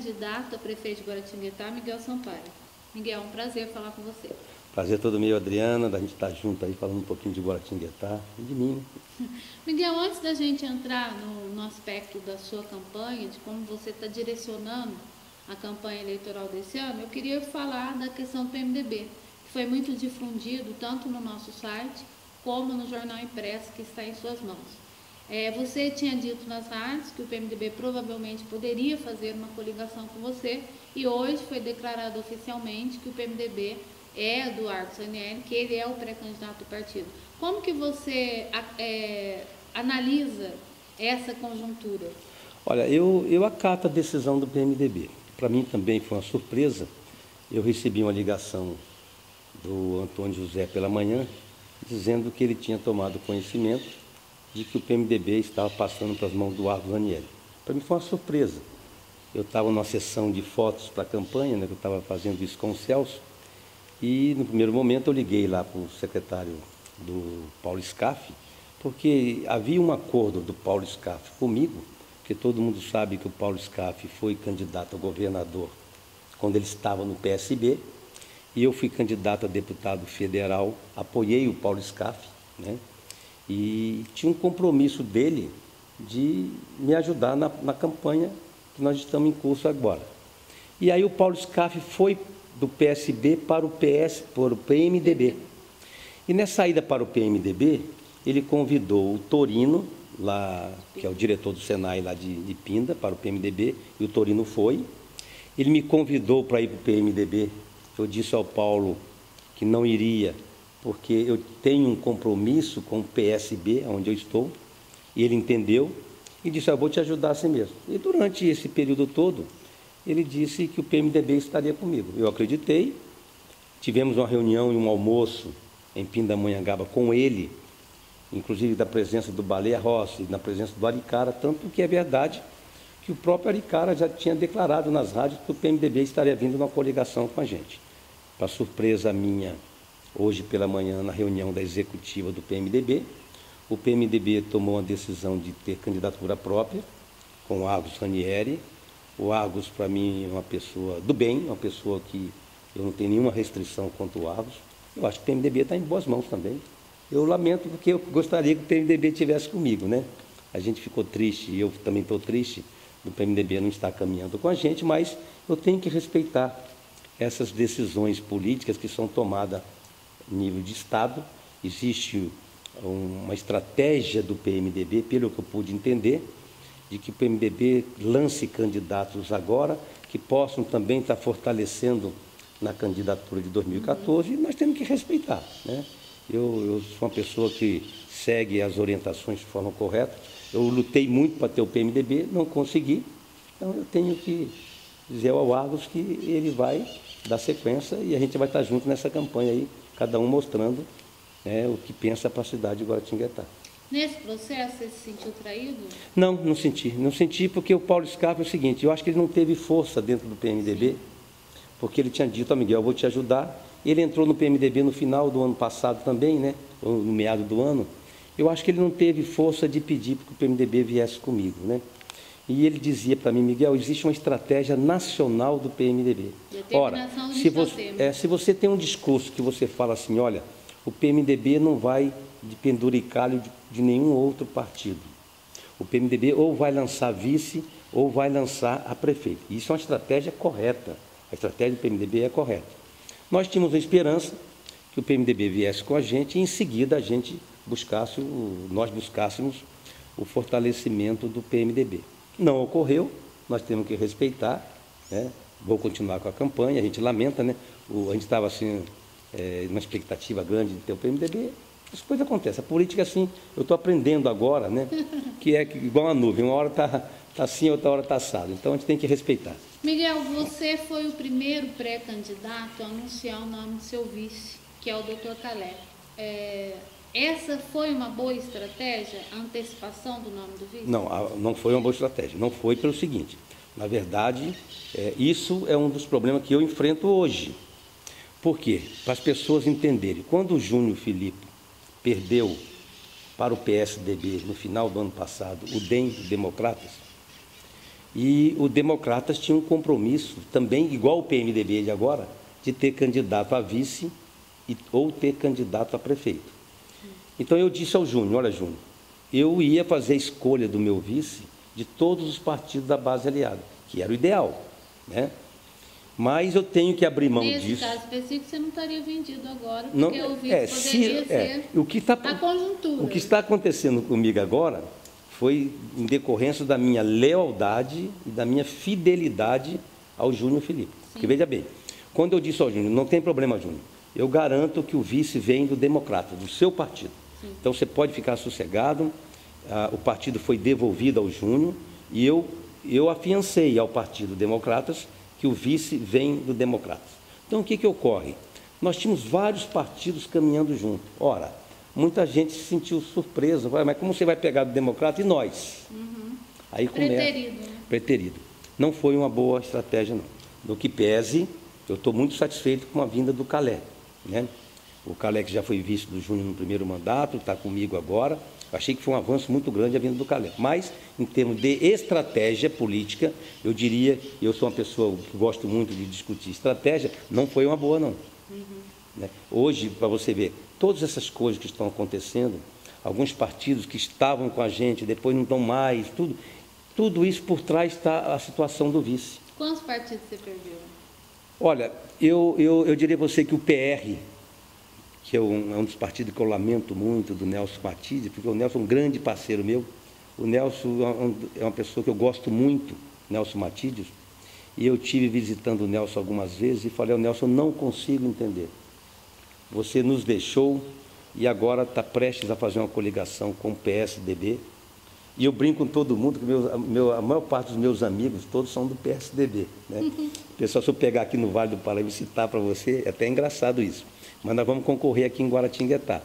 pré-candidato a prefeito de Guaratinguetá, Miguel Sampaio. Miguel, é um prazer falar com você. Prazer todo meu, Adriana, da gente estar junto aí, falando um pouquinho de Guaratinguetá e de mim. Miguel, antes da gente entrar no aspecto da sua campanha, de como você está direcionando a campanha eleitoral desse ano, eu queria falar da questão do PMDB, que foi muito difundido tanto no nosso site como no jornal impresso que está em suas mãos. Você tinha dito nas rádios que o PMDB provavelmente poderia fazer uma coligação com você e hoje foi declarado oficialmente que o PMDB é do Argos Ranieri, que ele é o pré-candidato do partido. Como que você analisa essa conjuntura? Olha, eu acato a decisão do PMDB. Para mim também foi uma surpresa. Eu recebi uma ligação do Antônio José pela manhã, dizendo que ele tinha tomado conhecimento de que o PMDB estava passando para as mãos do Argos Ranieri. Para mim foi uma surpresa. Eu estava numa sessão de fotos para a campanha, né, que eu estava fazendo isso com o Celso, e no primeiro momento eu liguei lá para o secretário do Paulo Scaff, porque havia um acordo do Paulo Scaff comigo, porque todo mundo sabe que o Paulo Scaff foi candidato a governador quando ele estava no PSB, e eu fui candidato a deputado federal, apoiei o Paulo Scaff, né? E tinha um compromisso dele de me ajudar na campanha que nós estamos em curso agora. E aí o Paulo Scaff foi do PSB para o PMDB. E nessa ida para o PMDB, ele convidou o Torino, lá, que é o diretor do Senai lá de Pinda, para o PMDB, e o Torino foi. Ele me convidou para ir para o PMDB. Eu disse ao Paulo que não iria, porque eu tenho um compromisso com o PSB, onde eu estou, e ele entendeu, e disse, eu vou te ajudar assim mesmo. E durante esse período todo, ele disse que o PMDB estaria comigo. Eu acreditei, tivemos uma reunião e um almoço em Pindamonhangaba com ele, inclusive da presença do Baleia Rossi, na presença do Aricara, tanto que é verdade que o próprio Aricara já tinha declarado nas rádios que o PMDB estaria vindo numa coligação com a gente. Para surpresa minha, hoje pela manhã, na reunião da executiva do PMDB, o PMDB tomou uma decisão de ter candidatura própria, com o Argos Ranieri. O Argos, para mim, é uma pessoa do bem, uma pessoa que eu não tenho nenhuma restrição contra o Argos. Eu acho que o PMDB está em boas mãos também. Eu lamento porque eu gostaria que o PMDB estivesse comigo, né? A gente ficou triste, e eu também estou triste, do PMDB não estar caminhando com a gente, mas eu tenho que respeitar essas decisões políticas que são tomadas nível de Estado. Existe uma estratégia do PMDB, pelo que eu pude entender, de que o PMDB lance candidatos agora, que possam também estar fortalecendo na candidatura de 2014, e nós temos que respeitar, né? Eu sou uma pessoa que segue as orientações de forma correta. Eu lutei muito para ter o PMDB, não consegui, então eu tenho que dizer ao Argos que ele vai dar sequência e a gente vai estar junto nessa campanha aí, cada um mostrando, né, o que pensa para a cidade de Guaratinguetá. Nesse processo, você se sentiu traído? Não, não senti. Não senti porque o Paulo Scaff é o seguinte, eu acho que ele não teve força dentro do PMDB, porque ele tinha dito, Miguel, eu vou te ajudar. Ele entrou no PMDB no final do ano passado também, né, no meado do ano. Eu acho que ele não teve força de pedir para que o PMDB viesse comigo, né? E ele dizia para mim, Miguel, existe uma estratégia nacional do PMDB. Ora, se você tem um discurso que você fala assim, olha, o PMDB não vai de penduricalho de nenhum outro partido. O PMDB ou vai lançar vice ou vai lançar a prefeito. Isso é uma estratégia correta. A estratégia do PMDB é correta. Nós tínhamos a esperança que o PMDB viesse com a gente e em seguida nós buscássemos o fortalecimento do PMDB. Não ocorreu, nós temos que respeitar, né? Vou continuar com a campanha, a gente lamenta, né? A gente estava assim, uma expectativa grande de ter o PMDB, as coisas acontecem. A política, assim, eu estou aprendendo agora, né? Que é igual uma nuvem, uma hora está assim, outra hora está assado. Então a gente tem que respeitar. Miguel, você foi o primeiro pré-candidato a anunciar o nome do seu vice, que é o Dr. Caleb. Essa foi uma boa estratégia, a antecipação do nome do vice? Não, não foi uma boa estratégia. Não foi pelo seguinte, na verdade, isso é um dos problemas que eu enfrento hoje. Por quê? Para as pessoas entenderem, quando o Júnior Filipe perdeu para o PSDB no final do ano passado, o DEM, Democratas, E o Democratas tinha um compromisso, também igual o PMDB de agora, de ter candidato a vice ou ter candidato a prefeito. Então eu disse ao Júnior, olha Júnior, eu ia fazer a escolha do meu vice de todos os partidos da base aliada, que era o ideal, né? Mas eu tenho que abrir mão disso. Nesse caso específico, você não estaria vendido agora, porque o vice poderia ser a conjuntura. O que está acontecendo comigo agora foi em decorrência da minha lealdade e da minha fidelidade ao Júnior Felipe. Sim. Porque, veja bem, quando eu disse ao Júnior, não tem problema, Júnior, eu garanto que o vice vem do Democrata, do seu partido. Sim. Então, você pode ficar sossegado, o partido foi devolvido ao Júnior e eu afiancei ao Partido Democratas que o vice vem do Democratas. Então, o que ocorre? Nós tínhamos vários partidos caminhando junto. Ora, muita gente se sentiu surpresa, mas como você vai pegar do Democrata e nós? Uhum. Aí começa... Preterido. Né? Preterido. Não foi uma boa estratégia, não. No que pese, eu estou muito satisfeito com a vinda do Calé, né? O Calé, que já foi vice do Júnior no primeiro mandato, está comigo agora. Achei que foi um avanço muito grande a vinda do Calé. Mas, em termos de estratégia política, eu diria, eu sou uma pessoa que gosto muito de discutir estratégia, não foi uma boa, não. Uhum. Né? Hoje, para você ver, todas essas coisas que estão acontecendo, alguns partidos que estavam com a gente, depois não estão mais, tudo isso por trás está a situação do vice. Quantos partidos você perdeu? Olha, eu diria a você que o PR, que é um dos partidos que eu lamento muito, do Nelson Matídio, porque o Nelson é um grande parceiro meu. O Nelson é uma pessoa que eu gosto muito, Nelson Matídio, e eu tive visitando o Nelson algumas vezes e falei ao Nelson, não consigo entender. Você nos deixou e agora está prestes a fazer uma coligação com o PSDB. E eu brinco com todo mundo, que a maior parte dos meus amigos, todos são do PSDB. Né? Pessoal, se eu pegar aqui no Vale do Paraíba e citar para você, é até engraçado isso. Mas nós vamos concorrer aqui em Guaratinguetá.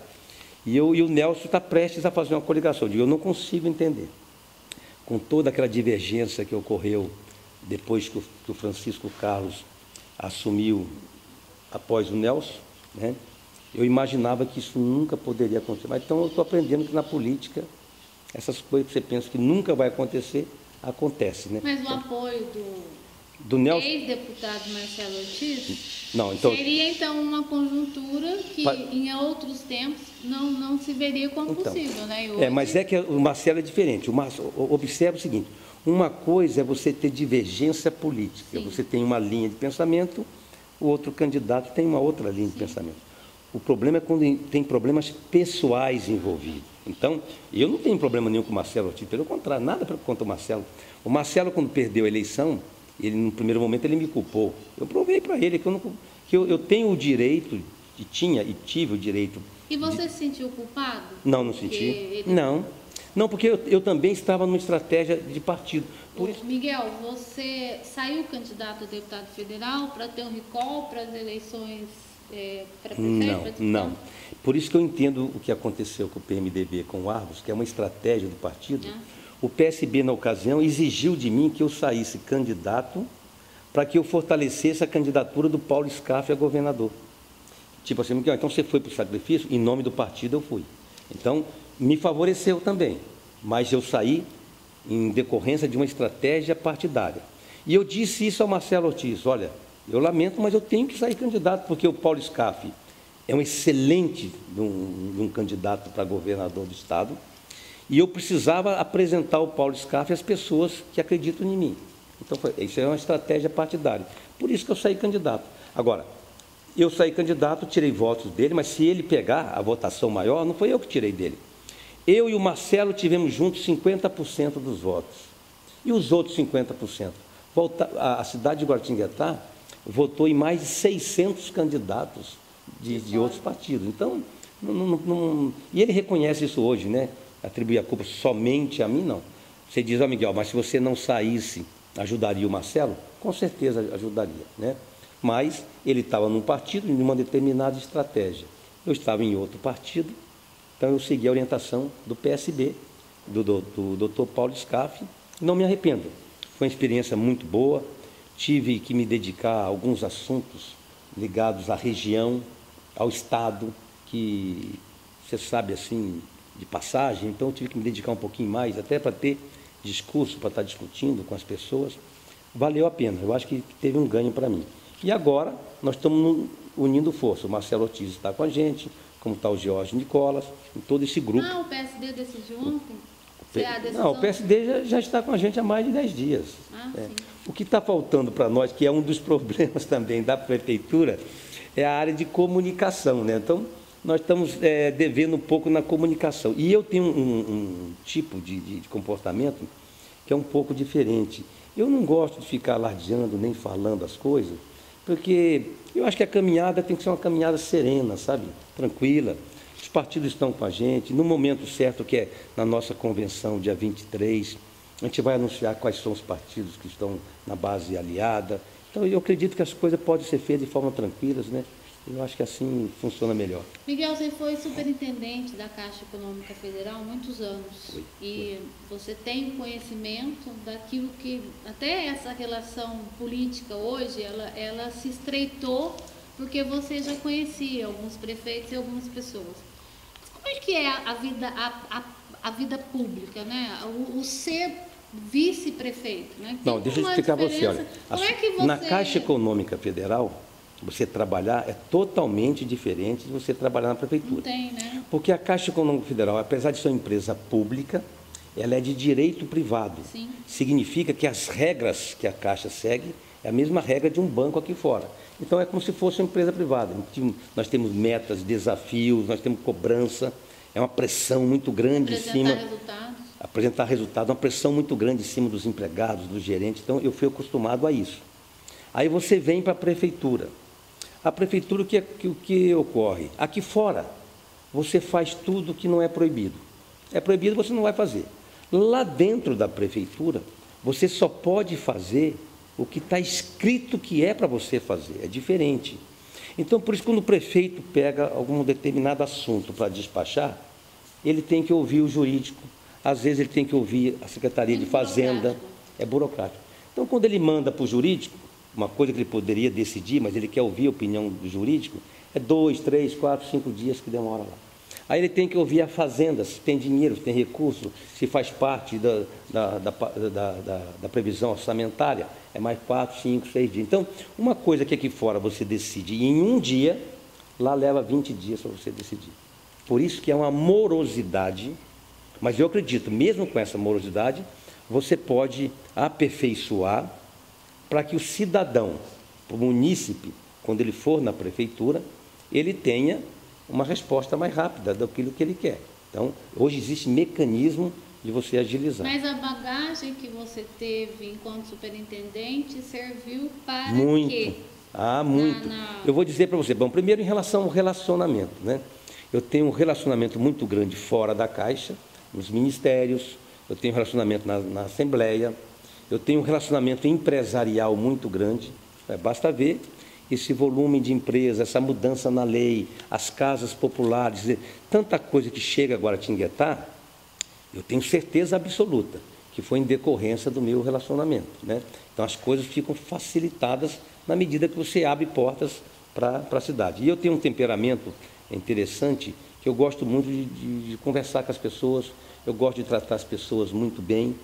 E o Nelson está prestes a fazer uma coligação. Eu digo, eu não consigo entender. Com toda aquela divergência que ocorreu depois que o Francisco Carlos assumiu após o Nelson, né? Eu imaginava que isso nunca poderia acontecer. Mas então eu estou aprendendo que na política, essas coisas que você pensa que nunca vai acontecer, acontece, né? Mas o apoio do ex-deputado Marcelo Ortiz não, então, seria então uma conjuntura que em outros tempos não se veria como possível, né? E hoje... mas é que o Marcelo é diferente. Observe o seguinte, uma coisa é você ter divergência política, sim, você tem uma linha de pensamento, o outro candidato tem uma outra linha, sim, de pensamento. O problema é quando tem problemas pessoais envolvidos. Então, eu não tenho problema nenhum com o Marcelo Ortiz, pelo contrário, nada contra o Marcelo. O Marcelo, quando perdeu a eleição, ele, no primeiro momento, ele me culpou. Eu provei para ele que eu tenho o direito, e tive o direito... E você se sentiu culpado? Não senti. Não, porque eu também estava numa estratégia de partido. Miguel, você saiu candidato a deputado federal para ter um recall para as eleições... para prefeito? Não. Por isso que eu entendo o que aconteceu com o PMDB, com o Argos, que é uma estratégia do partido. O PSB, na ocasião, exigiu de mim que eu saísse candidato para que eu fortalecesse a candidatura do Paulo Scaff a governador. Tipo assim, Miguel, então você foi para o sacrifício? Em nome do partido eu fui. Então, me favoreceu também, mas eu saí em decorrência de uma estratégia partidária. E eu disse isso ao Marcelo Ortiz, olha, eu lamento, mas eu tenho que sair candidato, porque o Paulo Scaff é um excelente um candidato para governador do Estado, e eu precisava apresentar o Paulo Scaff às pessoas que acreditam em mim. Então, isso é uma estratégia partidária. Por isso que eu saí candidato. Agora, eu saí candidato, tirei votos dele, mas se ele pegar a votação maior, não foi eu que tirei dele. Eu e o Marcelo tivemos juntos 50% dos votos. E os outros 50%? A cidade de Guaratinguetá votou em mais de 600 candidatos de outros partidos. Então, e ele reconhece isso hoje, né? Atribuir a culpa somente a mim, não. Você diz, Miguel, mas se você não saísse, ajudaria o Marcelo? Com certeza ajudaria, né? Mas ele estava num partido, em uma determinada estratégia. Eu estava em outro partido, então eu segui a orientação do PSB, do Dr. Paulo Scaff, e não me arrependo. Foi uma experiência muito boa, tive que me dedicar a alguns assuntos ligados à região, ao Estado, que você sabe assim, de passagem, então eu tive que me dedicar um pouquinho mais, até para ter discurso, para estar discutindo com as pessoas, valeu a pena. Eu acho que teve um ganho para mim. E agora nós estamos unindo força. O Marcelo Ortiz está com a gente, como está o Jorge Nicolas, em todo esse grupo. Ah, o PSD decidiu ontem? Não, o PSD já está com a gente há mais de 10 dias. Sim. O que está faltando para nós, que é um dos problemas também da prefeitura, é a área de comunicação, né? Então, nós estamos devendo um pouco na comunicação. E eu tenho um tipo de comportamento que é um pouco diferente. Eu não gosto de ficar alardeando nem falando as coisas, porque eu acho que a caminhada tem que ser uma caminhada serena, sabe? Tranquila. Os partidos estão com a gente, no momento certo, que é na nossa convenção, dia 23, a gente vai anunciar quais são os partidos que estão na base aliada. Então, eu acredito que as coisas podem ser feitas de forma tranquila, né? Eu acho que assim funciona melhor. Miguel, você foi superintendente da Caixa Econômica Federal há muitos anos. E você tem conhecimento daquilo que, até essa relação política hoje, ela se estreitou porque você já conhecia alguns prefeitos e algumas pessoas. Como é que é a vida pública, né? O ser vice-prefeito, né? Não, deixa eu explicar para você. Olha, como é que você... Na Caixa Econômica Federal, você trabalhar é totalmente diferente de você trabalhar na prefeitura. Não tem, né? Porque a Caixa Econômica Federal, apesar de ser uma empresa pública, ela é de direito privado. Sim. Significa que as regras que a Caixa segue é a mesma regra de um banco aqui fora. Então, é como se fosse uma empresa privada. Nós temos metas, desafios, nós temos cobrança, é uma pressão muito grande em cima... Apresentar resultados, uma pressão muito grande em cima dos empregados, dos gerentes. Então, eu fui acostumado a isso. Aí você vem para a prefeitura. A prefeitura, o que ocorre? Aqui fora, você faz tudo que não é proibido. É proibido, você não vai fazer. Lá dentro da prefeitura, você só pode fazer o que está escrito que é para você fazer. É diferente. Então, por isso, quando o prefeito pega algum determinado assunto para despachar, ele tem que ouvir o jurídico. Às vezes, ele tem que ouvir a Secretaria de Fazenda. É burocrático. Então, quando ele manda para o jurídico, uma coisa que ele poderia decidir, mas ele quer ouvir a opinião do jurídico, é 2, 3, 4, 5 dias que demora lá. Aí ele tem que ouvir a fazenda, se tem dinheiro, se tem recurso, se faz parte da previsão orçamentária, é mais 4, 5, 6 dias. Então, uma coisa que aqui fora você decide em um dia, lá leva 20 dias para você decidir. Por isso que é uma morosidade, mas eu acredito, mesmo com essa morosidade, você pode aperfeiçoar para que o cidadão, o munícipe, quando ele for na prefeitura, ele tenha uma resposta mais rápida daquilo que ele quer. Então, hoje existe mecanismo de você agilizar. Mas a bagagem que você teve enquanto superintendente serviu para quê? Muito. Eu vou dizer para você, bom, primeiro em relação ao relacionamento, né? Eu tenho um relacionamento muito grande fora da Caixa, nos ministérios, eu tenho um relacionamento na Assembleia, eu tenho um relacionamento empresarial muito grande, basta ver esse volume de empresas, essa mudança na lei, as casas populares, tanta coisa que chega agora a Guaratinguetá, eu tenho certeza absoluta que foi em decorrência do meu relacionamento, né? Então, as coisas ficam facilitadas na medida que você abre portas para a cidade. E eu tenho um temperamento interessante, que eu gosto muito de conversar com as pessoas, eu gosto de tratar as pessoas muito bem,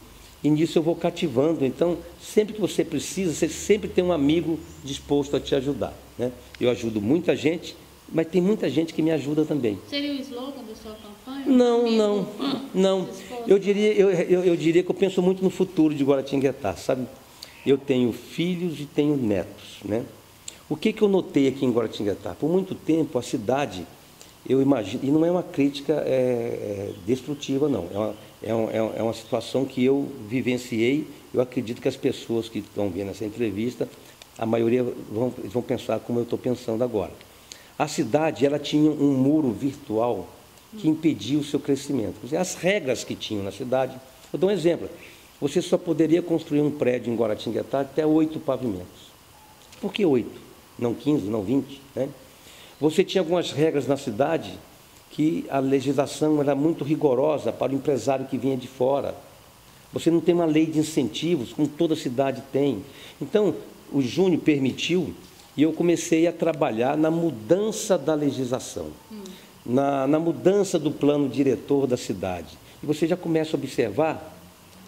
e nisso eu vou cativando. Então, sempre que você precisa, você sempre tem um amigo disposto a te ajudar, né? Eu ajudo muita gente, mas tem muita gente que me ajuda também. Seria o slogan da sua campanha? Não. Eu diria que eu penso muito no futuro de Guaratinguetá, sabe? Eu tenho filhos e tenho netos, né? O que eu notei aqui em Guaratinguetá? Por muito tempo, a cidade, eu imagino, e não é uma crítica destrutiva, não, é uma situação que eu vivenciei. Eu acredito que as pessoas que estão vendo essa entrevista, a maioria vão pensar como eu estou pensando agora. A cidade, ela tinha um muro virtual que impedia o seu crescimento. Quer dizer, as regras que tinham na cidade, eu dou um exemplo, você só poderia construir um prédio em Guaratinguetá até 8 pavimentos. Por que 8? Não 15, não 20, né? Você tinha algumas regras na cidade que a legislação era muito rigorosa para o empresário que vinha de fora. Você não tem uma lei de incentivos, como toda cidade tem. Então, o Júnior permitiu, e eu comecei a trabalhar na mudança da legislação, na mudança do plano diretor da cidade. E você já começa a observar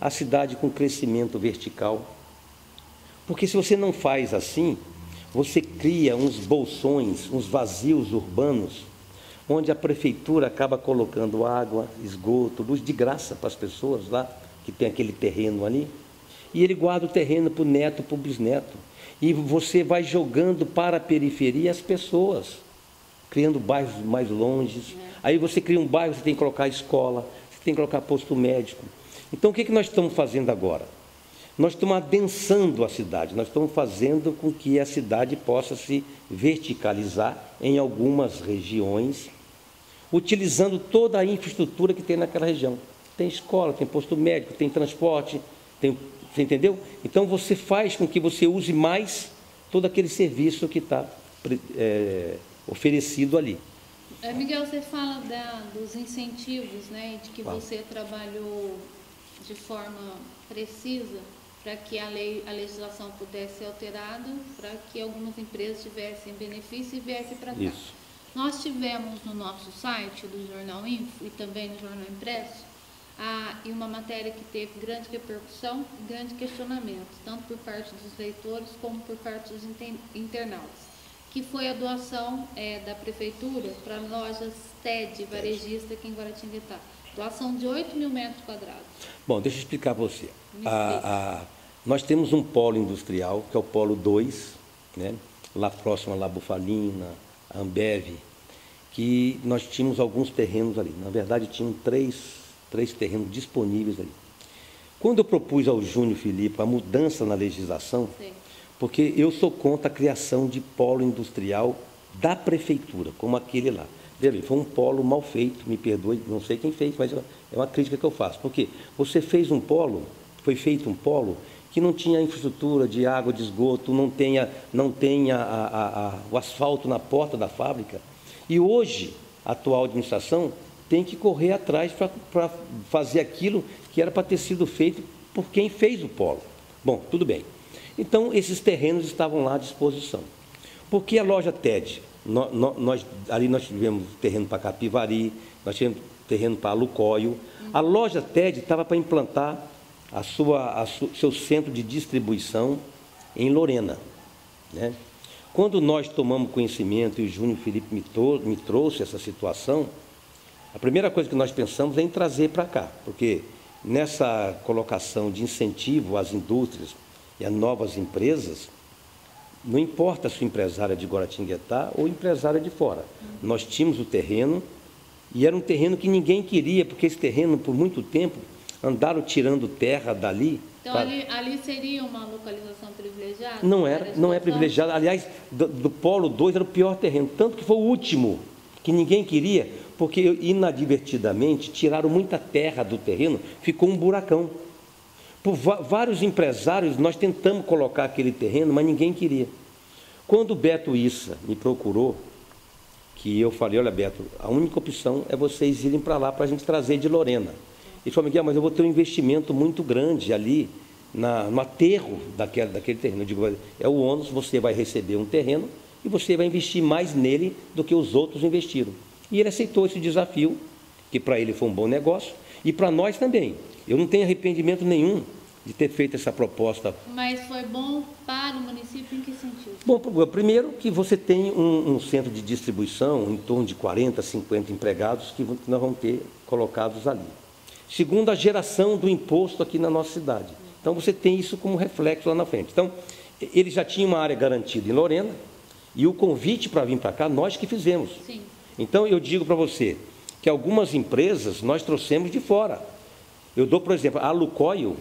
a cidade com crescimento vertical. Porque se você não faz assim, você cria uns bolsões, uns vazios urbanos, onde a prefeitura acaba colocando água, esgoto, luz de graça para as pessoas lá, que tem aquele terreno ali, e ele guarda o terreno para o neto, para o bisneto. E você vai jogando para a periferia as pessoas, criando bairros mais longes. Aí você cria um bairro, você tem que colocar escola, você tem que colocar posto médico. Então, o que nós estamos fazendo agora? Nós estamos adensando a cidade, nós estamos fazendo com que a cidade possa se verticalizar em algumas regiões, utilizando toda a infraestrutura que tem naquela região. Tem escola, tem posto médico, tem transporte, você entendeu? Então, você faz com que você use mais todo aquele serviço que está oferecido ali. Miguel, você fala dos incentivos, né, de que você trabalhou de forma precisa para que a legislação pudesse ser alterada, para que algumas empresas tivessem benefício e viessem para cá. Isso. Nós tivemos no nosso site do Jornal Info e também no Jornal Impresso e uma matéria que teve grande repercussão e grande questionamento, tanto por parte dos leitores como por parte dos internautas, que foi a doação da Prefeitura para lojas TED varejista aqui em Guaratinguetá. Doação de 8 mil metros quadrados. Bom, deixa eu explicar para você. Nós temos um polo industrial, que é o polo 2, né? Lá próximo a La Bufalina, a Ambev, que nós tínhamos alguns terrenos ali. Na verdade, tinham três terrenos disponíveis ali. Quando eu propus ao Júnior Filipe a mudança na legislação, sim, porque eu sou contra a criação de polo industrial da prefeitura, como aquele lá. Foi um polo mal feito, me perdoe, não sei quem fez, mas é uma crítica que eu faço. Porque você fez um polo, foi feito um polo que não tinha infraestrutura de água, de esgoto, não tenha o asfalto na porta da fábrica. E hoje, a atual administração tem que correr atrás para fazer aquilo que era para ter sido feito por quem fez o polo. Bom, tudo bem. Então, esses terrenos estavam lá à disposição. Por que a loja TED? Ali nós tivemos terreno para Capivari, nós tivemos terreno para Lucoio. A loja TED estava para implantar seu centro de distribuição em Lorena, né? Quando nós tomamos conhecimento e o Júnior Filipe me trouxe essa situação, a primeira coisa que nós pensamos é em trazer para cá, porque nessa colocação de incentivo às indústrias e a novas empresas, não importa se o empresário é de Guaratinguetá ou empresário é de fora. Nós tínhamos o terreno e era um terreno que ninguém queria, porque esse terreno, por muito tempo, andaram tirando terra dali. Então, ali seria uma localização privilegiada? Não é privilegiada. Aliás, do Polo 2 era o pior terreno, tanto que foi o último que ninguém queria, porque inadvertidamente tiraram muita terra do terreno, ficou um buracão. Por vários empresários, nós tentamos colocar aquele terreno, mas ninguém queria. Quando o Beto Issa me procurou, que eu falei, olha Beto, a única opção é vocês irem para lá para a gente trazer de Lorena. Ele falou, Miguel, mas eu vou ter um investimento muito grande ali no aterro daquele terreno. Eu digo, é o ônus, você vai receber um terreno e você vai investir mais nele do que os outros investiram. E ele aceitou esse desafio, que para ele foi um bom negócio, e para nós também. Eu não tenho arrependimento nenhum de ter feito essa proposta. Mas foi bom para o município em que sentido? Bom, primeiro que você tem um centro de distribuição, em torno de 40, 50 empregados que nós vamos ter colocados ali. Segundo, a geração do imposto aqui na nossa cidade. Então, você tem isso como reflexo lá na frente. Então, ele já tinha uma área garantida em Lorena, e o convite para vir para cá, nós que fizemos. Sim. Então, eu digo para você que algumas empresas nós trouxemos de fora. Eu dou, por exemplo, a Lucoio,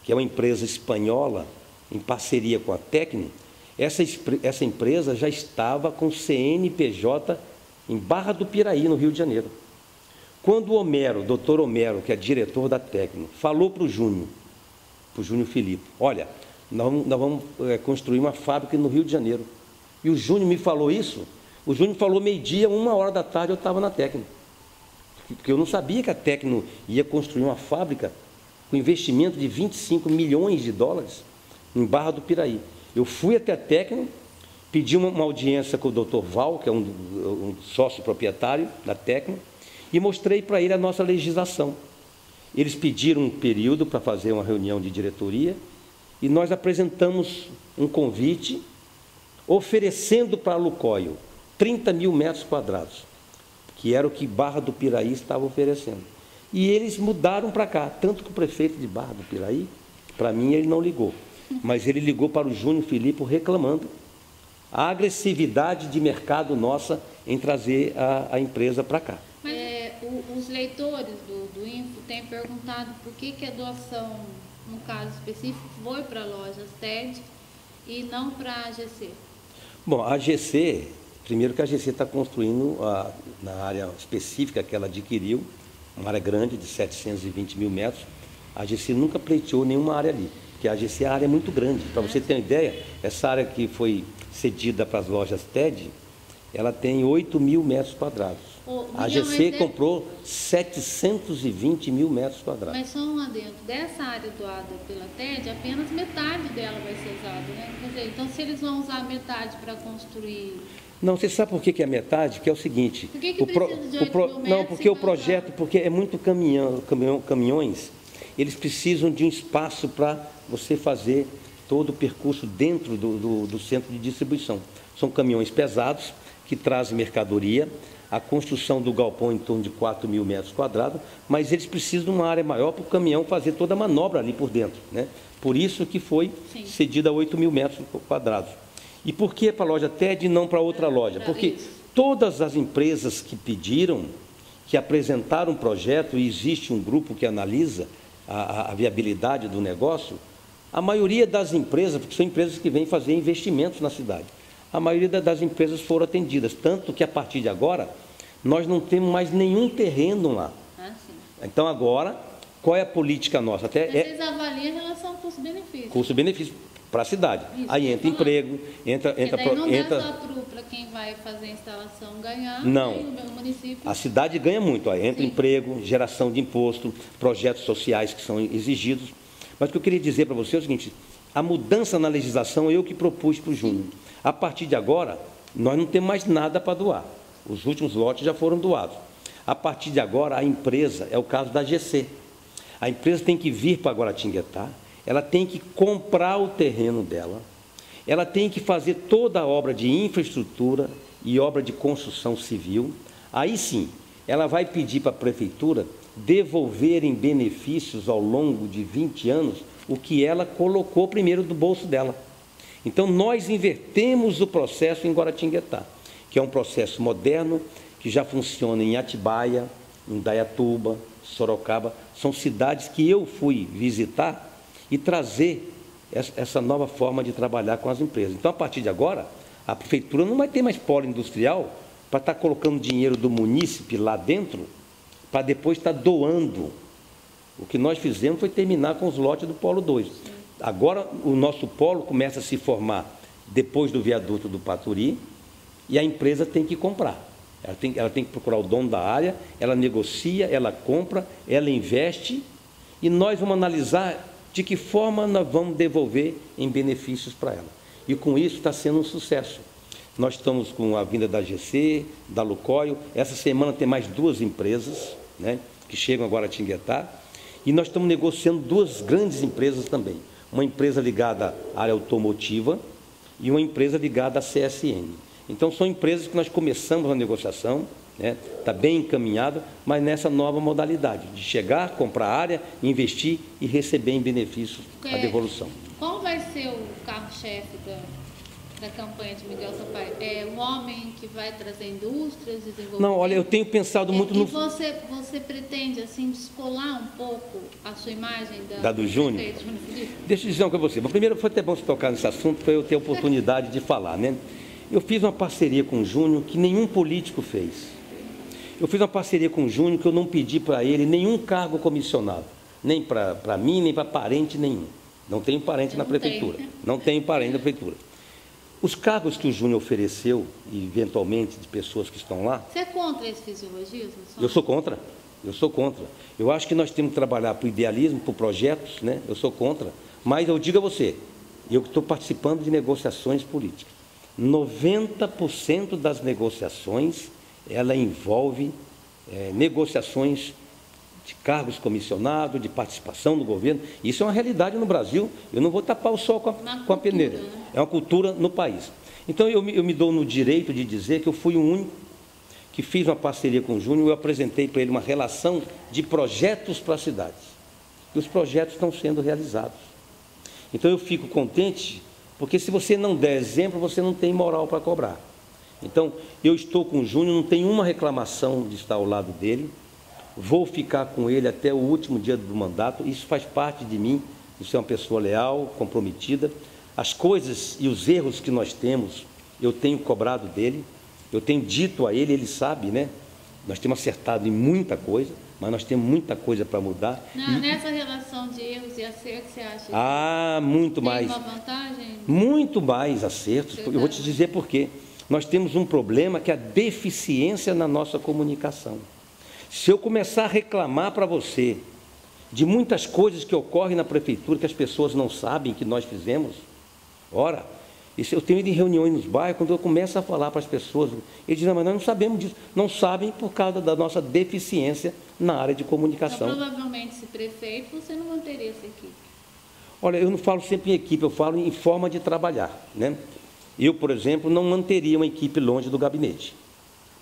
que é uma empresa espanhola, em parceria com a Tecno, essa empresa já estava com CNPJ em Barra do Piraí, no Rio de Janeiro. Quando o Homero, o doutor Homero, que é diretor da Tecno, falou para o Júnior Filipe, olha, nós vamos construir uma fábrica no Rio de Janeiro. E o Júnior me falou isso, o Júnior falou meio-dia, 1h da tarde, eu estava na Tecno. Porque eu não sabia que a Tecno ia construir uma fábrica com investimento de 25 milhões de dólares em Barra do Piraí. Eu fui até a Tecno, pedi uma audiência com o Dr. Val, que é um sócio proprietário da Tecno, e mostrei para ele a nossa legislação. Eles pediram um período para fazer uma reunião de diretoria e nós apresentamos um convite oferecendo para a Lucoil 30 mil metros quadrados, que era o que Barra do Piraí estava oferecendo. E eles mudaram para cá, tanto que o prefeito de Barra do Piraí, para mim, ele não ligou, mas ele ligou para o Júnior Filipe reclamando a agressividade de mercado nossa em trazer a empresa para cá. Os leitores do Info têm perguntado por que a doação, no caso específico, foi para a Lojas TED e não para a AGC. Bom, a AGC, primeiro que a AGC está construindo na área específica que ela adquiriu, uma área grande de 720 mil metros, a AGC nunca pleiteou nenhuma área ali, porque a AGC é uma área muito grande. Para você ter uma ideia, essa área que foi cedida para as lojas TED, ela tem 8 mil metros quadrados. A AGC comprou 720 mil metros quadrados. Mas só um adendo, dessa área doada pela TED, apenas metade dela vai ser usada, né? Quer dizer, então se eles vão usar metade para construir... Não, você sabe por que é metade? Que é o seguinte... Por que precisa de 8 mil metros? Não, porque o projeto, porque é muito caminhões, eles precisam de um espaço para você fazer todo o percurso dentro do centro de distribuição. São caminhões pesados que trazem mercadoria, a construção do galpão em torno de 4 mil metros quadrados, mas eles precisam de uma área maior para o caminhão fazer toda a manobra ali por dentro, né? Por isso que foi cedida a 8 mil metros quadrados. E por que para a loja TED e não para outra loja? Porque todas as empresas que pediram, que apresentaram um projeto, e existe um grupo que analisa a viabilidade do negócio, a maioria das empresas, porque são empresas que vêm fazer investimentos na cidade, a maioria das empresas foram atendidas, tanto que a partir de agora, nós não temos mais nenhum terreno lá. Então agora, qual é a política nossa? Vocês avaliam em relação ao custo-benefício. Custo-benefício para a cidade. Isso, aí entra emprego, entra... não dá só para quem vai fazer a instalação ganhar, não. O município... A cidade ganha muito, aí entra emprego, geração de imposto, projetos sociais que são exigidos. Mas o que eu queria dizer para você é o seguinte, a mudança na legislação eu que propus para o Júnior. A partir de agora, nós não temos mais nada para doar. Os últimos lotes já foram doados. A partir de agora, a empresa, é o caso da AGC. A empresa tem que vir para Guaratinguetá, ela tem que comprar o terreno dela, ela tem que fazer toda a obra de infraestrutura e obra de construção civil. Aí sim, ela vai pedir para a prefeitura devolver em benefícios ao longo de 20 anos o que ela colocou primeiro do bolso dela. Então, nós invertemos o processo em Guaratinguetá, que é um processo moderno, que já funciona em Atibaia, em Indaiatuba, Sorocaba. São cidades que eu fui visitar e trazer essa nova forma de trabalhar com as empresas. Então, a partir de agora, a prefeitura não vai ter mais polo industrial para estar colocando dinheiro do munícipe lá dentro, para depois estar doando. O que nós fizemos foi terminar com os lotes do Polo 2. Agora, o nosso polo começa a se formar depois do viaduto do Paturi e a empresa tem que comprar. Ela tem que procurar o dono da área, ela negocia, ela compra, ela investe e nós vamos analisar de que forma nós vamos devolver em benefícios para ela. E com isso está sendo um sucesso. Nós estamos com a vinda da AGC, da Lucoil. Essa semana tem mais 2 empresas, né, que chegam agora a Guaratinguetá. E nós estamos negociando 2 grandes empresas também. Uma empresa ligada à área automotiva e uma empresa ligada à CSN. Então, são empresas que nós começamos a negociação, né, está bem encaminhado, mas nessa nova modalidade, de chegar, comprar área, investir e receber em benefícios a devolução. Qual vai ser o carro-chefe da campanha de Miguel Sampaio? É um homem que vai trazer indústrias, desenvolvimento? Não, olha, eu tenho pensado muito no... E você pretende, assim, descolar um pouco a sua imagem da do Júnior? Deixa eu dizer uma coisa para você. Primeiro, foi até bom você tocar nesse assunto, para eu ter a oportunidade de falar, né? Eu fiz uma parceria com o Júnior que nenhum político fez. Eu fiz uma parceria com o Júnior que eu não pedi para ele nenhum cargo comissionado, nem para mim, nem para parente nenhum. Não tenho parente na prefeitura. Não tenho parente na prefeitura. Os cargos que o Júnior ofereceu, eventualmente, de pessoas que estão lá... Você é contra esse fisiologismo? Eu sou contra. Eu sou contra. Eu acho que nós temos que trabalhar para o idealismo, para projetos, né? Eu sou contra. Mas eu digo a você, eu estou participando de negociações políticas. 90% das negociações, ela envolve negociações de cargos comissionados, de participação no governo. Isso é uma realidade no Brasil. Eu não vou tapar o sol com a peneira. É uma cultura no país. Então, eu me dou no direito de dizer que eu fui o único que fiz uma parceria com o Júnior. Eu apresentei para ele uma relação de projetos para as cidades. E os projetos estão sendo realizados. Então, eu fico contente, porque se você não der exemplo, você não tem moral para cobrar. Então, eu estou com o Júnior, não tenho uma reclamação de estar ao lado dele. Vou ficar com ele até o último dia do mandato. Isso faz parte de mim, de ser uma pessoa leal, comprometida. As coisas e os erros que nós temos, eu tenho cobrado dele. Eu tenho dito a ele, ele sabe, né? Nós temos acertado em muita coisa, mas nós temos muita coisa para mudar. Nessa relação de erros e acertos, você acha que muito tem mais, uma vantagem? muito mais acertos. Eu vou te dizer por quê. Nós temos um problema que é a deficiência na nossa comunicação. Se eu começar a reclamar para você de muitas coisas que ocorrem na prefeitura, que as pessoas não sabem que nós fizemos, ora, eu tenho ido em reuniões nos bairros, quando eu começo a falar para as pessoas, eles dizem, mas nós não sabemos disso. Não sabem por causa da nossa deficiência na área de comunicação. Então, provavelmente, se prefeito, você não manteria essa equipe. Olha, eu não falo sempre em equipe, eu falo em forma de trabalhar, né? Eu, por exemplo, não manteria uma equipe longe do gabinete.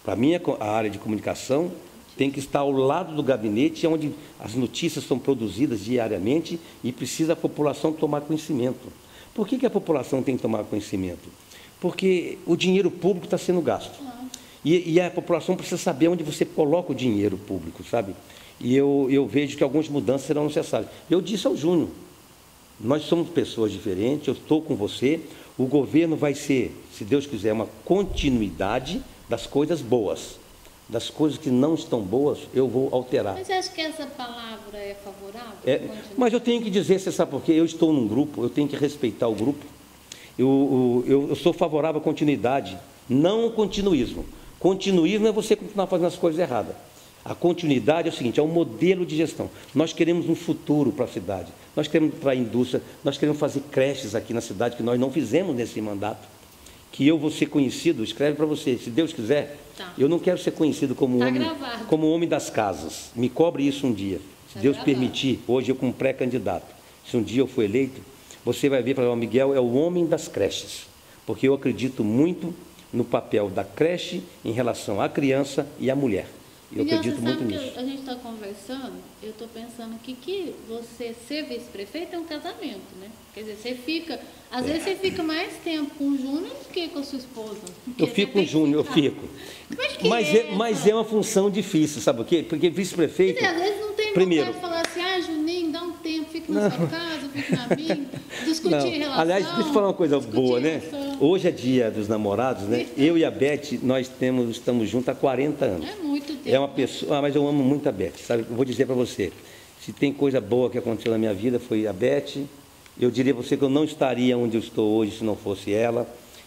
Para mim, a área de comunicação tem que estar ao lado do gabinete, onde as notícias são produzidas diariamente e precisa a população tomar conhecimento. Por que a população tem que tomar conhecimento? Porque o dinheiro público está sendo gasto. E a população precisa saber onde você coloca o dinheiro público, sabe? E eu vejo que algumas mudanças serão necessárias. Eu disse ao Júnior, nós somos pessoas diferentes, eu estou com você, o governo vai ser, se Deus quiser, uma continuidade das coisas boas. Das coisas que não estão boas, eu vou alterar. Mas você acha que essa palavra é favorável? Mas eu tenho que dizer, você sabe por quê? Eu estou num grupo, eu tenho que respeitar o grupo. Eu sou favorável à continuidade, não ao continuismo. Continuismo é você continuar fazendo as coisas erradas. A continuidade é o seguinte, é um modelo de gestão. Nós queremos um futuro para a cidade, nós queremos para a indústria, nós queremos fazer creches aqui na cidade, que nós não fizemos nesse mandato. Que eu vou ser conhecido, escreve para você, se Deus quiser, eu não quero ser conhecido como homem das casas. Me cobre isso um dia, se Deus permitir. Hoje eu como pré-candidato, se um dia eu for eleito, você vai ver e falar, o Miguel é o homem das creches, porque eu acredito muito no papel da creche em relação à criança e à mulher. Eu acredito muito nisso. A gente está conversando, eu estou pensando que você ser vice-prefeito é um casamento, né? Quer dizer, você fica, às vezes você fica mais tempo com o Júnior do que com a sua esposa. Eu fico com o Júnior, eu fico. Mas é uma função difícil, sabe o quê? Porque vice-prefeito... Às vezes não tem vontade de falar assim, Juninho, dá um tempo, fica na sua casa, fica na minha, discutir relação. Aliás, deixa eu falar uma coisa boa, né? Hoje é dia dos namorados, né? Eu e a Beth, nós estamos juntos há 40 anos. É muito tempo. É uma pessoa, mas eu amo muito a Beth, sabe? Eu vou dizer para você, se tem coisa boa que aconteceu na minha vida, foi a Beth. Eu diria para você que eu não estaria onde eu estou hoje se não fosse ela.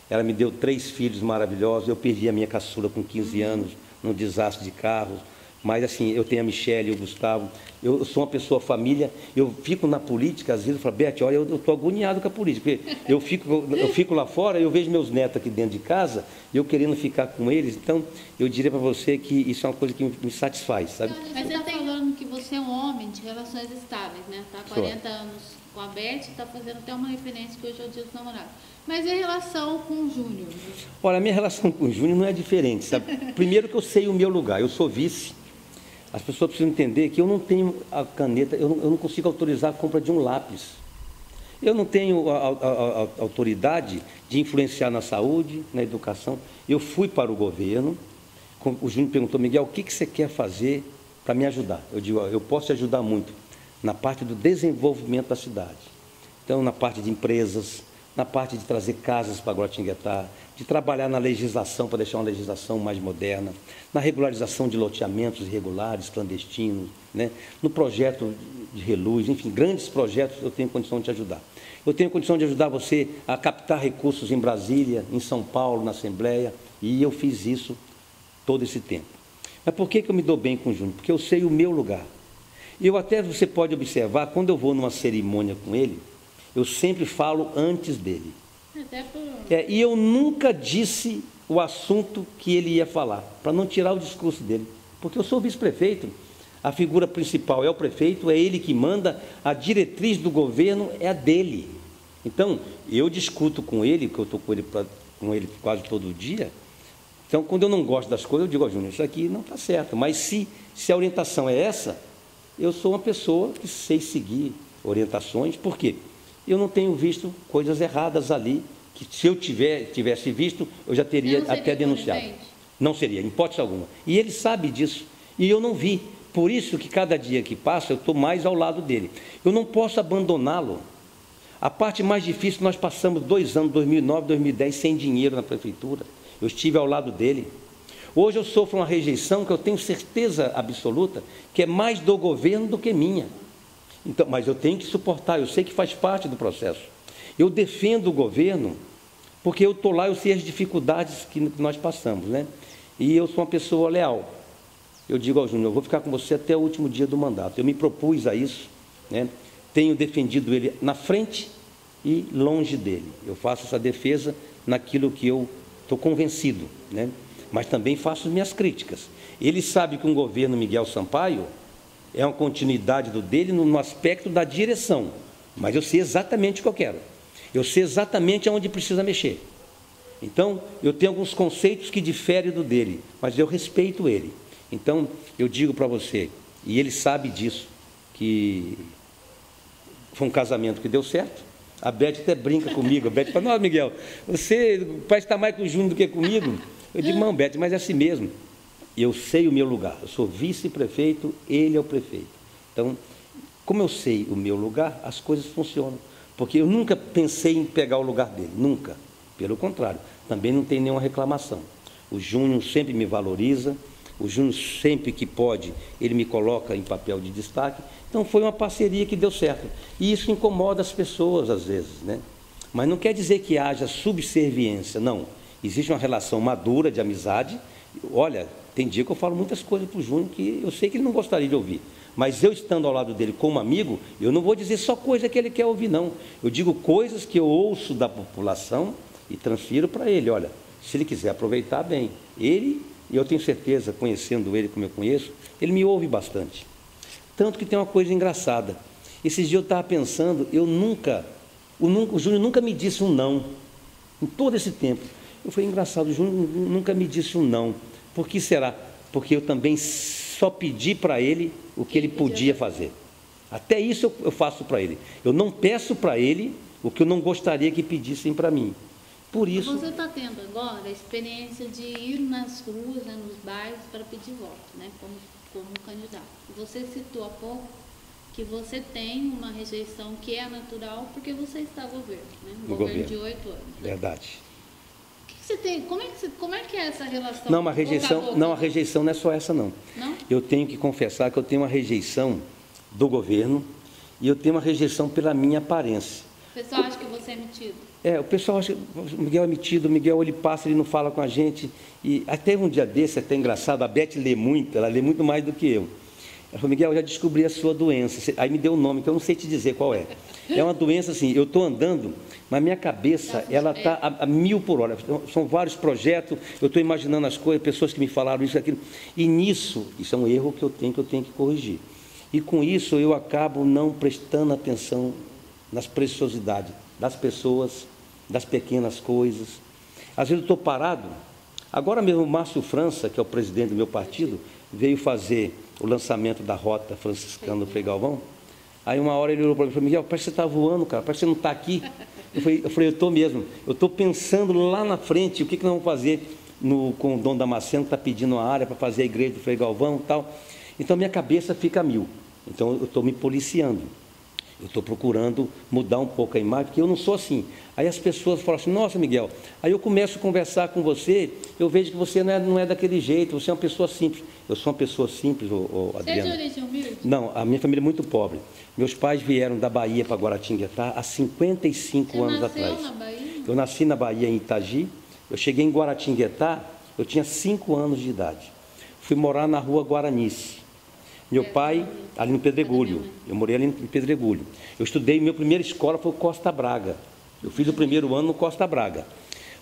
Ela me deu 3 filhos maravilhosos. Eu perdi a minha caçula com 15 anos, num desastre de carro. Mas assim, eu tenho a Michele e o Gustavo. Eu sou uma pessoa família. Eu fico na política, às vezes eu falo, Beth, olha, eu estou agoniado com a política. Porque eu fico lá fora, eu vejo meus netos aqui dentro de casa, eu querendo ficar com eles. Então, eu diria para você que isso é uma coisa que me satisfaz, sabe? Mas você está falando que você é um homem de relações estáveis, né? Está há 40 anos com a Beth, está fazendo até uma referência que hoje é o dia dos namorados. Mas e a relação com o Júnior? Olha, a minha relação com o Júnior não é diferente, sabe? Primeiro que eu sei o meu lugar, eu sou vice. As pessoas precisam entender que eu não tenho a caneta, eu não consigo autorizar a compra de um lápis. Eu não tenho a autoridade de influenciar na saúde, na educação. Eu fui para o governo, o Júnior perguntou, Miguel, o que você quer fazer para me ajudar? Eu digo, eu posso te ajudar muito na parte do desenvolvimento da cidade. Então, na parte de empresas, na parte de trazer casas para Guaratinguetá, de trabalhar na legislação para deixar uma legislação mais moderna, na regularização de loteamentos irregulares, clandestinos, né? No projeto de reluz, enfim, grandes projetos eu tenho condição de te ajudar. Eu tenho condição de ajudar você a captar recursos em Brasília, em São Paulo, na Assembleia, e eu fiz isso todo esse tempo. Mas por que eu me dou bem com o Júnior? Porque eu sei o meu lugar. Você pode observar, quando eu vou numa cerimônia com ele, eu sempre falo antes dele. E eu nunca disse o assunto que ele ia falar, para não tirar o discurso dele. Porque eu sou vice-prefeito. A figura principal é o prefeito, é ele que manda, a diretriz do governo é a dele. Então, eu discuto com ele, que eu estou com ele quase todo dia. Então, quando eu não gosto das coisas, eu digo, Júnior, isso aqui não está certo. Mas se a orientação é essa, eu sou uma pessoa que sei seguir orientações. Por quê? Eu não tenho visto coisas erradas ali, que se eu tivesse visto, eu já teria até denunciado. Não seria, em hipótese alguma. E ele sabe disso. E eu não vi. Por isso que cada dia que passa, eu estou mais ao lado dele. Eu não posso abandoná-lo. A parte mais difícil, nós passamos 2 anos, 2009, 2010, sem dinheiro na prefeitura. Eu estive ao lado dele. Hoje eu sofro uma rejeição que eu tenho certeza absoluta que é mais do governo do que minha. Então, mas eu tenho que suportar, eu sei que faz parte do processo. Eu defendo o governo porque eu estou lá, eu sei as dificuldades que nós passamos, né? E eu sou uma pessoa leal. Eu digo ao Júnior, eu vou ficar com você até o último dia do mandato. Eu me propus a isso, né? Tenho defendido ele na frente e longe dele. Eu faço essa defesa naquilo que eu estou convencido, né? Mas também faço minhas críticas. Ele sabe que um governo Miguel Sampaio é uma continuidade do dele no aspecto da direção, mas eu sei exatamente o que eu quero. Eu sei exatamente aonde precisa mexer. Então, eu tenho alguns conceitos que diferem do dele, mas eu respeito ele. Então, eu digo para você, e ele sabe disso, que foi um casamento que deu certo. A Beth até brinca comigo. A Beth fala, nossa, Miguel, você parece estar mais com o Júnior do que comigo. Eu digo, não, Beth, mas é assim mesmo. Eu sei o meu lugar. Eu sou vice-prefeito, ele é o prefeito. Então, como eu sei o meu lugar, as coisas funcionam. Porque eu nunca pensei em pegar o lugar dele, nunca. Pelo contrário, também não tem nenhuma reclamação. O Júnior sempre me valoriza, o Júnior sempre que pode, ele me coloca em papel de destaque. Então foi uma parceria que deu certo. E isso incomoda as pessoas às vezes, né? Mas não quer dizer que haja subserviência, não. Existe uma relação madura de amizade. Olha, tem dia que eu falo muitas coisas para o Júnior que eu sei que ele não gostaria de ouvir. Mas eu estando ao lado dele como amigo, eu não vou dizer só coisa que ele quer ouvir, não. Eu digo coisas que eu ouço da população e transfiro para ele. Olha, se ele quiser aproveitar, bem. Ele, e eu tenho certeza, conhecendo ele como eu conheço, ele me ouve bastante. Tanto que tem uma coisa engraçada. Esses dias eu estava pensando, o Júnior nunca me disse um não, em todo esse tempo. Eu falei, engraçado, o Júnior nunca me disse um não. Por que será? Porque eu também só pedi para ele o que ele podia fazer. Até isso eu faço para ele. Eu não peço para ele o que eu não gostaria que pedissem para mim. Por isso... Você está tendo agora a experiência de ir nas ruas, né, nos bairros, para pedir voto, né, como candidato. Você citou há pouco que você tem uma rejeição que é natural porque você está no governo, né, no governo de 8 anos. Né? Verdade. O que você tem? Como é que é essa relação? Não, a rejeição não é só essa, não. Não? Eu tenho que confessar que eu tenho uma rejeição do governo e eu tenho uma rejeição pela minha aparência. O pessoal acha que você é metido. O pessoal acha que o Miguel é metido, o Miguel ele passa, ele não fala com a gente. E até um dia desse, até engraçado, a Beth lê muito, ela lê muito mais do que eu. Ela falou, Miguel, eu já descobri a sua doença. Aí me deu um nome que eu não sei te dizer qual é. É uma doença assim, eu estou andando, mas minha cabeça, ela está a 1000 por hora. São vários projetos, eu estou imaginando as coisas, pessoas que me falaram isso e aquilo. E nisso, isso é um erro que eu tenho que corrigir. E com isso eu acabo não prestando atenção nas preciosidades das pessoas, das pequenas coisas. Às vezes eu estou parado. Agora mesmo o Márcio França, que é o presidente do meu partido, veio fazer o lançamento da Rota Franciscana do Frei Galvão. Aí uma hora ele olhou para mim e falou, Miguel, parece que você está voando, cara, parece que você não está aqui. Eu falei, eu estou mesmo. Eu estou pensando lá na frente, o que nós vamos fazer com o Dom Damasceno, que está pedindo uma área para fazer a igreja do Frei Galvão e tal. Então minha cabeça fica a 1000. Então eu estou me policiando. Eu estou procurando mudar um pouco a imagem, porque eu não sou assim. Aí as pessoas falam assim, nossa, Miguel, aí eu começo a conversar com você, eu vejo que você não é daquele jeito, você é uma pessoa simples. Eu sou uma pessoa simples, Adriana. Você é de origem humilde? Não, a minha família é muito pobre. Meus pais vieram da Bahia para Guaratinguetá há 55 anos atrás. Você nasceu na Bahia? Eu nasci na Bahia, em Itagi. Eu cheguei em Guaratinguetá, eu tinha 5 anos de idade. Fui morar na rua Guaranice. Meu pai, ali no Pedregulho, eu morei ali no Pedregulho. Eu estudei, minha primeira escola foi Costa Braga. Eu fiz o primeiro ano no Costa Braga.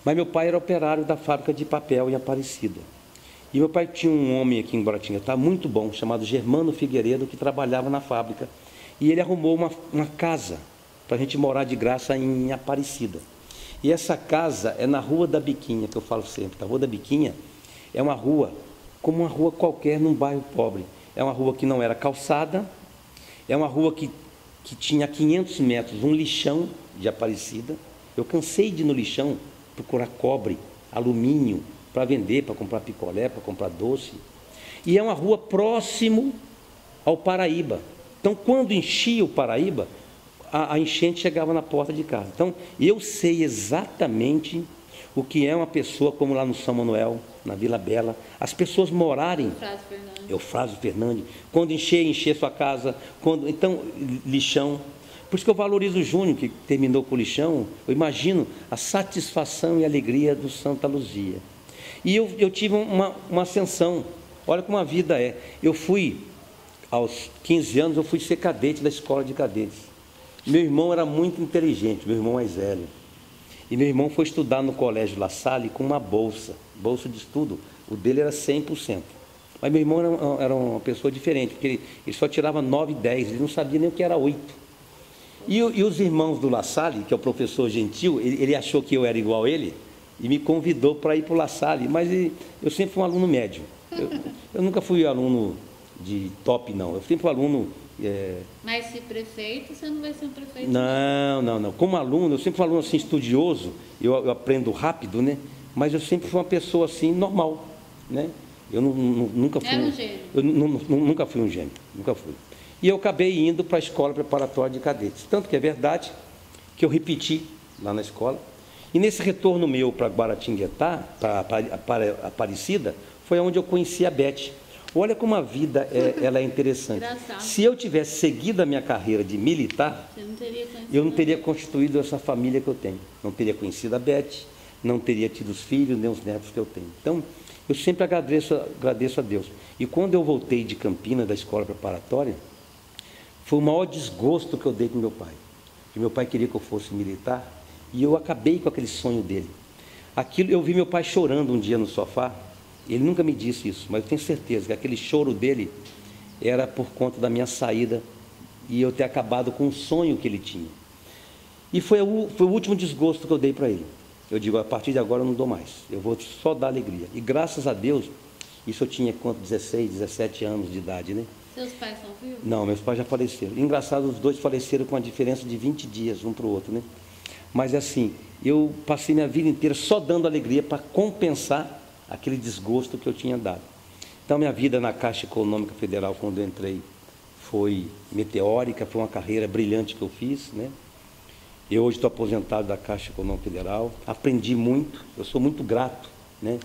Mas meu pai era operário da fábrica de papel em Aparecida. E meu pai tinha um homem aqui em Guaratinguetá muito bom, chamado Germano Figueiredo, que trabalhava na fábrica. E ele arrumou uma casa para a gente morar de graça em Aparecida. E essa casa é na Rua da Biquinha, que eu falo sempre. A Rua da Biquinha é uma rua, como uma rua qualquer num bairro pobre. É uma rua que não era calçada, é uma rua que tinha 500 metros, um lixão de Aparecida. Eu cansei de ir no lixão procurar cobre, alumínio, para vender, para comprar picolé, para comprar doce. E é uma rua próximo ao Paraíba. Então, quando enchia o Paraíba, a enchente chegava na porta de casa. Então, eu sei exatamente o que é uma pessoa como lá no São Manuel, na Vila Bela, as pessoas morarem... Eufrásio Fernandes. Quando encher sua casa, então, lixão. Por isso que eu valorizo o Júnior, que terminou com o lixão. Eu imagino a satisfação e alegria do Santa Luzia. E eu tive uma ascensão. Olha como a vida é. Eu fui, aos 15 anos, eu fui ser cadete da escola de cadetes. Meu irmão era muito inteligente, meu irmão mais velho. E meu irmão foi estudar no Colégio La Salle com uma bolsa de estudo. O dele era 100%. Mas meu irmão era uma pessoa diferente, porque ele só tirava 9 e 10, ele não sabia nem o que era 8. E os irmãos do La Salle, que é o professor Gentil, ele achou que eu era igual a ele e me convidou para ir para o La Salle, mas eu sempre fui um aluno médio. Eu nunca fui aluno de top, não. Eu sempre fui aluno... Mas se prefeito, você não vai ser um prefeito? Não. Como aluno, eu sempre fui um aluno assim, estudioso, eu aprendo rápido, né? Mas eu sempre fui uma pessoa assim, normal, né? Eu nunca fui... Era um gênio? Eu nunca fui um gênio, nunca fui. E eu acabei indo para a escola preparatória de cadetes. Tanto que é verdade que eu repeti lá na escola. E nesse retorno meu para Guaratinguetá, para Aparecida, foi onde eu conheci a Beth. Olha como a vida ela é interessante. Engraçado. Se eu tivesse seguido a minha carreira de militar, eu não teria constituído essa família que eu tenho. Não teria conhecido a Beth, não teria tido os filhos, nem os netos que eu tenho. Então, eu sempre agradeço a Deus. E quando eu voltei de Campinas, da escola preparatória, foi o maior desgosto que eu dei com meu pai. Porque meu pai queria que eu fosse militar, e eu acabei com aquele sonho dele. Eu vi meu pai chorando um dia no sofá. Ele nunca me disse isso, mas eu tenho certeza que aquele choro dele era por conta da minha saída e eu ter acabado com um sonho que ele tinha. E foi o último desgosto que eu dei para ele. Eu digo, a partir de agora eu não dou mais, eu vou só dar alegria. E graças a Deus, isso eu tinha quanto? 16, 17 anos de idade, né? Seus pais são vivos? Não, meus pais já faleceram. Engraçado, os dois faleceram com a diferença de 20 dias, um para o outro, né? Mas assim, eu passei minha vida inteira só dando alegria para compensar aquele desgosto que eu tinha dado. Então, minha vida na Caixa Econômica Federal, quando eu entrei, foi meteórica, foi uma carreira brilhante que eu fiz, né? Eu hoje estou aposentado da Caixa Econômica Federal, aprendi muito, eu sou muito grato, né,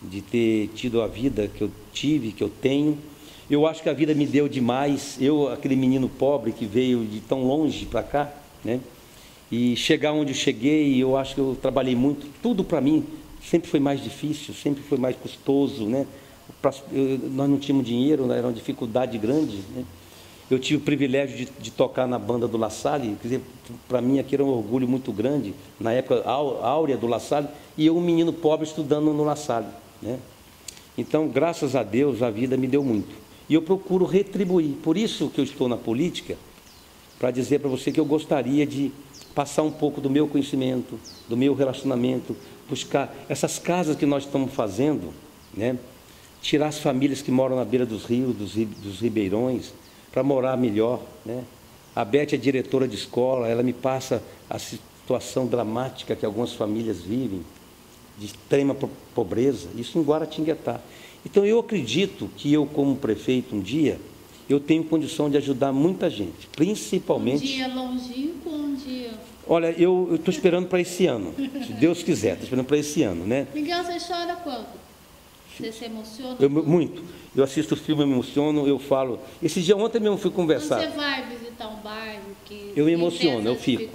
de ter tido a vida que eu tive, que eu tenho. Eu acho que a vida me deu demais, aquele menino pobre que veio de tão longe para cá, né, e chegar onde eu cheguei, eu acho que eu trabalhei muito, tudo para mim sempre foi mais difícil, sempre foi mais custoso, né? Nós não tínhamos dinheiro, né? Era uma dificuldade grande, né? Eu tive o privilégio de tocar na banda do La Salle, quer dizer, para mim aqui era um orgulho muito grande, na época áurea do La Salle, e eu um menino pobre estudando no La Salle, né? Então, graças a Deus, a vida me deu muito. E eu procuro retribuir, por isso que eu estou na política, para dizer para você que eu gostaria de passar um pouco do meu conhecimento, do meu relacionamento, buscar essas casas que nós estamos fazendo, né? Tirar as famílias que moram na beira dos rios, dos ribeirões, para morar melhor, né? A Beth é diretora de escola, ela me passa a situação dramática que algumas famílias vivem, de extrema pobreza, isso em Guaratinguetá. Então eu acredito que eu, como prefeito, um dia, eu tenho condição de ajudar muita gente, principalmente... Um dia longínquo ou um dia... Olha, eu estou esperando para esse ano, se Deus quiser, estou esperando para esse ano, né? Miguel, você chora quando? Você se emociona? Muito. Eu assisto o filme, eu me emociono, eu falo... Ontem mesmo fui conversar. Quando você vai visitar um bairro que... Eu me emociono, eu fico.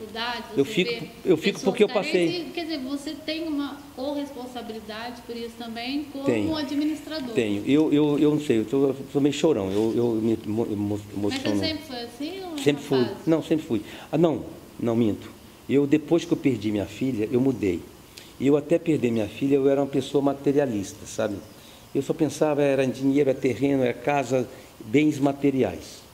Eu fico porque eu passei... Quer dizer, você tem uma corresponsabilidade por isso também, como administrador. Tenho. Eu não sei, eu sou meio chorão, eu me emociono. Mas você sempre foi assim? Ou sempre fui. Fase? Não, sempre fui. Não minto. Depois que eu perdi minha filha, eu mudei. E eu até perder minha filha, eu era uma pessoa materialista, sabe? Eu só pensava, era em dinheiro, era terreno, era casa, bens materiais.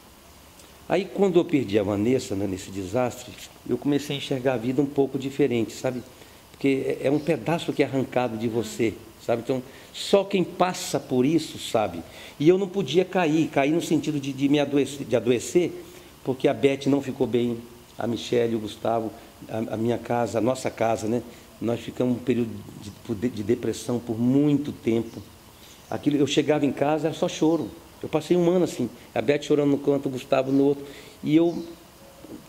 Aí, quando eu perdi a Vanessa, né, nesse desastre, eu comecei a enxergar a vida um pouco diferente, sabe? Porque é um pedaço que é arrancado de você, sabe? Então, só quem passa por isso sabe. E eu não podia cair no sentido de me adoecer, porque a Beth não ficou bem, a Michele, o Gustavo, a minha casa, a nossa casa, né? Nós ficamos um período de depressão por muito tempo. Aquilo, eu chegava em casa, era só choro. Eu passei um ano assim, a Beth chorando no canto, o Gustavo no outro, e eu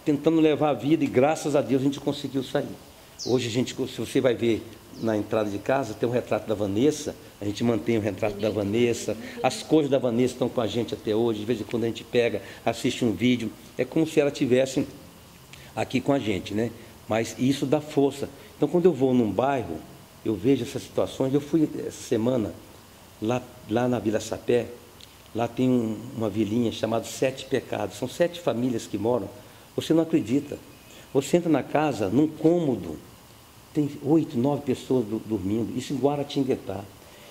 tentando levar a vida, e graças a Deus a gente conseguiu sair. Hoje, se você vai ver na entrada de casa, tem um retrato da Vanessa, a gente mantém o retrato da Vanessa, as coisas da Vanessa estão com a gente até hoje, de vez em quando a gente pega, assiste um vídeo, é como se ela estivesse aqui com a gente, né? Mas isso dá força. Então, quando eu vou num bairro, eu vejo essas situações. Eu fui essa semana lá na Vila Sapé. Lá tem uma vilinha chamada Sete Pecados. São 7 famílias que moram. Você não acredita. Você entra na casa, num cômodo, tem 8, 9 pessoas dormindo. Isso em Guaratinguetá.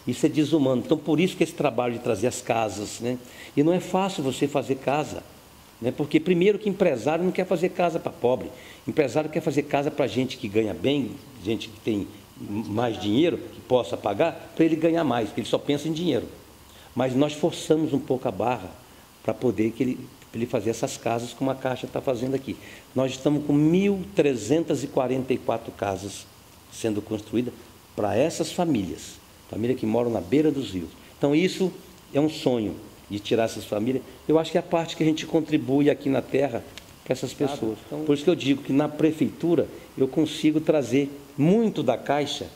Isso é desumano. Então, por isso que esse trabalho de trazer as casas, né? E não é fácil você fazer casa, né? Porque, primeiro, que empresário não quer fazer casa para pobre. Empresário quer fazer casa para gente que ganha bem, gente que tem mais dinheiro, que possa pagar, para ele ganhar mais, porque ele só pensa em dinheiro. Mas nós forçamos um pouco a barra para poder ele fazer essas casas como a Caixa está fazendo aqui. Nós estamos com 1.344 casas sendo construídas para essas famílias que moram na beira dos rios. Então, isso é um sonho de tirar essas famílias. Eu acho que é a parte que a gente contribui aqui na terra para essas pessoas. Então, por isso que eu digo que na prefeitura eu consigo trazer muito da Caixa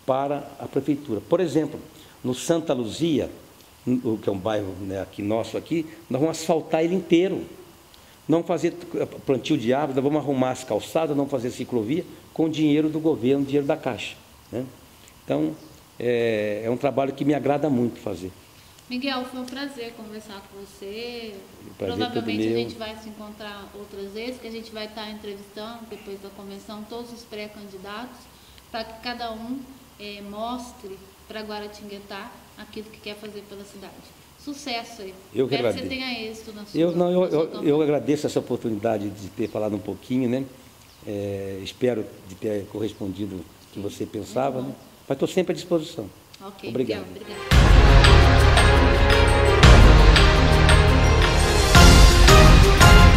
para a prefeitura. Por exemplo, no Santa Luzia, que é um bairro, né, aqui nosso aqui, nós vamos asfaltar ele inteiro. Não fazer plantio de árvores, nós vamos arrumar as calçadas, não fazer ciclovia com dinheiro do governo, dinheiro da Caixa, né? Então, é um trabalho que me agrada muito fazer. Miguel, foi um prazer conversar com você. Provavelmente a gente vai se encontrar outras vezes, que a gente vai estar entrevistando, depois da convenção, todos os pré-candidatos, para que cada um mostre para Guaratinguetá aquilo que quer fazer pela cidade. Sucesso aí. Eu que Espero agradeço. que você tenha êxito na sua Eu agradeço essa oportunidade de ter falado um pouquinho, né? Espero de ter correspondido o que você pensava, né? Mas estou sempre à disposição. Ok, obrigado. Miguel, obrigado.